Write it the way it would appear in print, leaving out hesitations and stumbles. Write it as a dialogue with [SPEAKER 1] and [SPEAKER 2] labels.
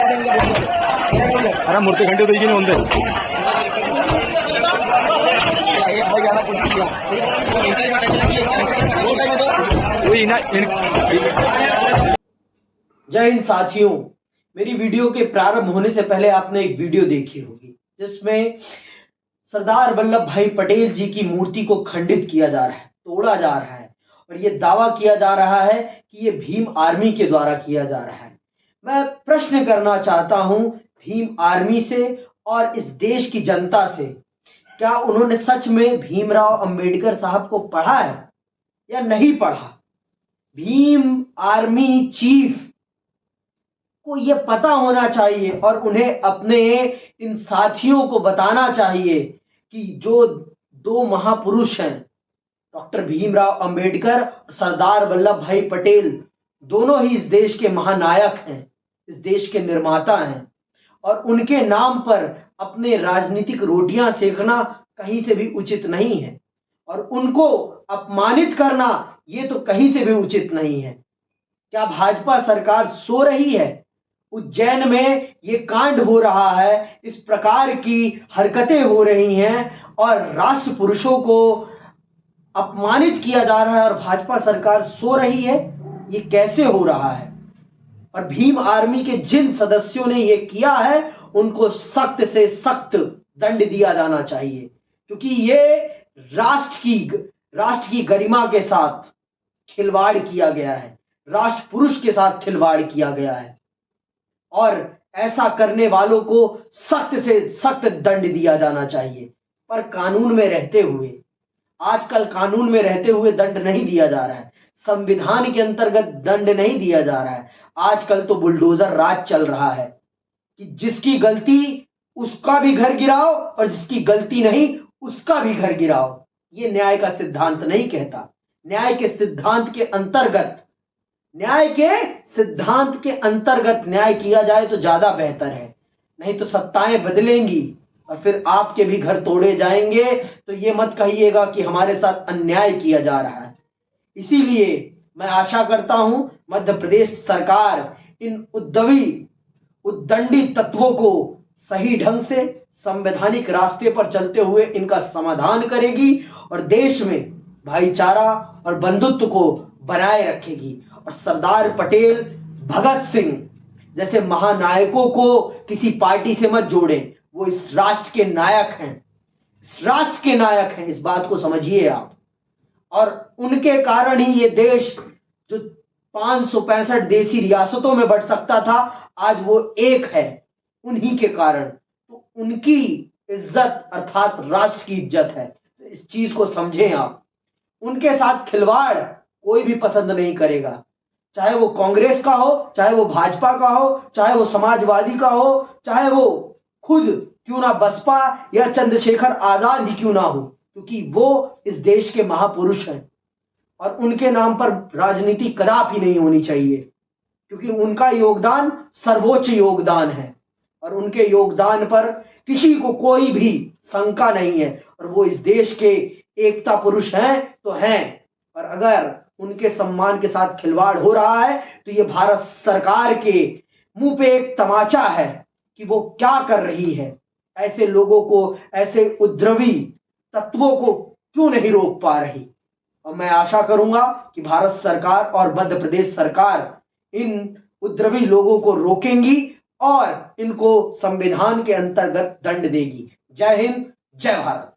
[SPEAKER 1] अरे मूर्ति घंटे तो नहीं होंगे
[SPEAKER 2] जय हिंद साथियों, मेरी वीडियो के प्रारंभ होने से पहले आपने एक वीडियो देखी होगी जिसमें सरदार वल्लभ भाई पटेल जी की मूर्ति को खंडित किया जा रहा है, तोड़ा जा रहा है और ये दावा किया जा रहा है कि ये भीम आर्मी के द्वारा किया जा रहा है। मैं प्रश्न करना चाहता हूं भीम आर्मी से और इस देश की जनता से, क्या उन्होंने सच में भीमराव अंबेडकर साहब को पढ़ा है या नहीं पढ़ा? भीम आर्मी चीफ को यह पता होना चाहिए और उन्हें अपने इन साथियों को बताना चाहिए कि जो दो महापुरुष हैं, डॉक्टर भीमराव अंबेडकर और सरदार वल्लभ भाई पटेल, दोनों ही इस देश के महानायक हैं, इस देश के निर्माता हैं और उनके नाम पर अपने राजनीतिक रोटियां सेकना कहीं से भी उचित नहीं है और उनको अपमानित करना ये तो कहीं से भी उचित नहीं है। क्या भाजपा सरकार सो रही है? उज्जैन में ये कांड हो रहा है, इस प्रकार की हरकतें हो रही हैं और राष्ट्र पुरुषों को अपमानित किया जा रहा है और भाजपा सरकार सो रही है। ये कैसे हो रहा है? और भीम आर्मी के जिन सदस्यों ने ये किया है उनको सख्त से सख्त दंड दिया जाना चाहिए, क्योंकि ये राष्ट्र की गरिमा के साथ खिलवाड़ किया गया है, राष्ट्र पुरुष के साथ खिलवाड़ किया गया है और ऐसा करने वालों को सख्त से सख्त दंड दिया जाना चाहिए। पर कानून में रहते हुए, आजकल कानून में रहते हुए दंड नहीं दिया जा रहा है, संविधान के अंतर्गत दंड नहीं दिया जा रहा है। आजकल तो बुलडोजर राज चल रहा है कि जिसकी गलती उसका भी घर गिराओ और जिसकी गलती नहीं उसका भी घर गिराओ। ये न्याय का सिद्धांत नहीं कहता। न्याय के सिद्धांत के अंतर्गत न्याय किया जाए तो ज्यादा बेहतर है, नहीं तो सत्ताएं बदलेंगी और फिर आपके भी घर तोड़े जाएंगे। तो ये मत कहिएगा कि हमारे साथ अन्याय किया जा रहा है। इसीलिए मैं आशा करता हूं मध्य प्रदेश सरकार इन उद्दंडी तत्वों को सही ढंग से संवैधानिक रास्ते पर चलते हुए इनका समाधान करेगी और देश में भाईचारा और बंधुत्व को बनाए रखेगी और सरदार पटेल, भगत सिंह जैसे महानायकों को किसी पार्टी से मत जोड़ें। वो इस राष्ट्र के नायक हैं, इस बात को समझिए आप। और उनके कारण ही ये देश जो 565 देशी रियासतों में बढ़ सकता था, आज वो एक है, उन्हीं के कारण। तो उनकी इज्जत अर्थात राष्ट्र की इज्जत है, तो इस चीज को समझें आप। उनके साथ खिलवाड़ कोई भी पसंद नहीं करेगा, चाहे वो कांग्रेस का हो, चाहे वो भाजपा का हो, चाहे वो समाजवादी का हो, चाहे वो खुद क्यों ना बसपा या चंद्रशेखर आजाद ही क्यों ना हो, क्योंकि वो इस देश के महापुरुष हैं और उनके नाम पर राजनीति कदापि नहीं होनी चाहिए, क्योंकि उनका योगदान सर्वोच्च योगदान है और उनके योगदान पर किसी को कोई भी शंका नहीं है और वो इस देश के एकता पुरुष हैं तो हैं। और अगर उनके सम्मान के साथ खिलवाड़ हो रहा है तो ये भारत सरकार के मुंह पे एक तमाचा है कि वो क्या कर रही है। ऐसे लोगों को, ऐसे उपद्रवी तत्वों को क्यों नहीं रोक पा रही। और मैं आशा करूंगा कि भारत सरकार और मध्य प्रदेश सरकार इन उपद्रवी लोगों को रोकेंगी और इनको संविधान के अंतर्गत दंड देगी। जय हिंद, जय भारत।